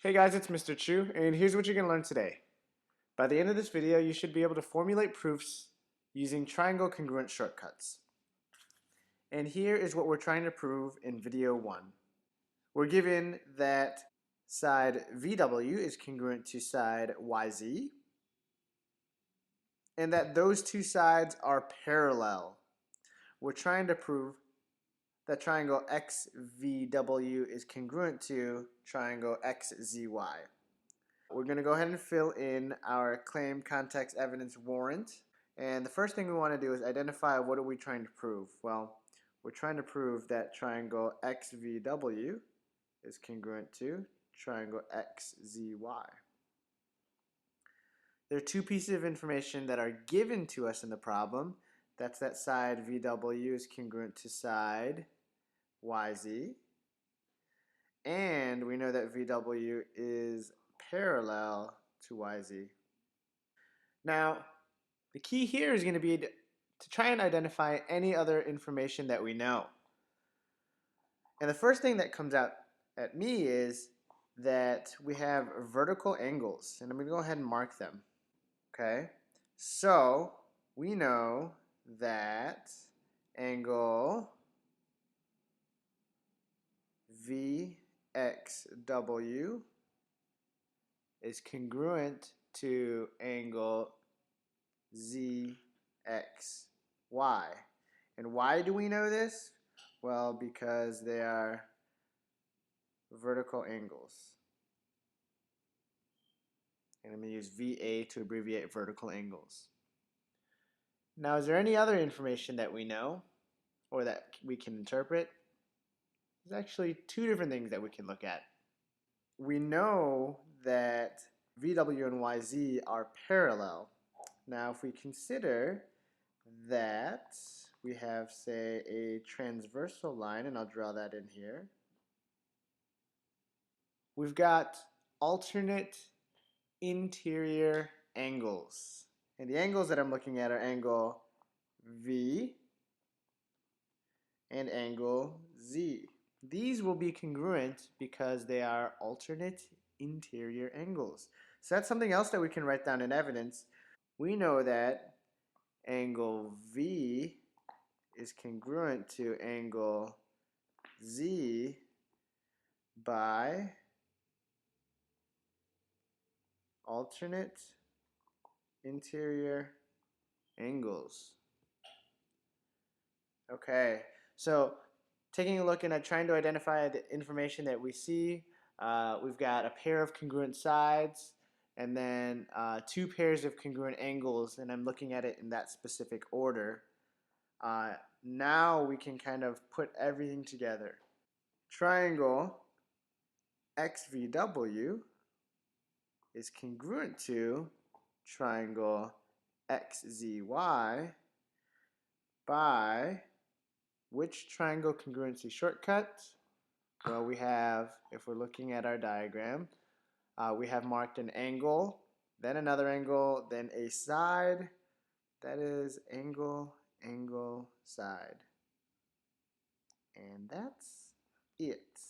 Hey guys, it's Mr. Chu, and here's what you're going to learn today. By the end of this video, you should be able to formulate proofs using triangle congruent shortcuts. And here is what we're trying to prove in video 1. We're given that side VW is congruent to side YZ, and that those two sides are parallel. We're trying to prove that triangle XVW is congruent to triangle XZY. We're going to go ahead and fill in our claim, context, evidence, warrant. And the first thing we want to do is identify what are we trying to prove. Well, we're trying to prove that triangle XVW is congruent to triangle XZY. There are two pieces of information that are given to us in the problem. That's that side VW is congruent to side YZ. And we know that VW is parallel to YZ. Now, the key here is going to be to try and identify any other information that we know. And the first thing that comes out at me is that we have vertical angles, and I'm going to go ahead and mark them. Okay, so we know that angle VXW is congruent to angle ZXY. And why do we know this? Well, because they are vertical angles. And I'm going to use VA to abbreviate vertical angles. Now, is there any other information that we know or that we can interpret? There's actually two different things that we can look at. We know that VW and YZ are parallel. Now, if we consider that we have, say, a transversal line, and I'll draw that in here, we've got alternate interior angles. And the angles that I'm looking at are angle V and angle Z. These will be congruent because they are alternate interior angles. So that's something else that we can write down in evidence. We know that angle V is congruent to angle Z by alternate interior angles. Okay, so taking a look and trying to identify the information that we see, we've got a pair of congruent sides and then two pairs of congruent angles, and I'm looking at it in that specific order. Now we can kind of put everything together. Triangle XVW is congruent to triangle XZY by which triangle congruency shortcut? Well, we have, if we're looking at our diagram, we have marked an angle, then another angle, then a side. That is angle, angle, side. And that's it.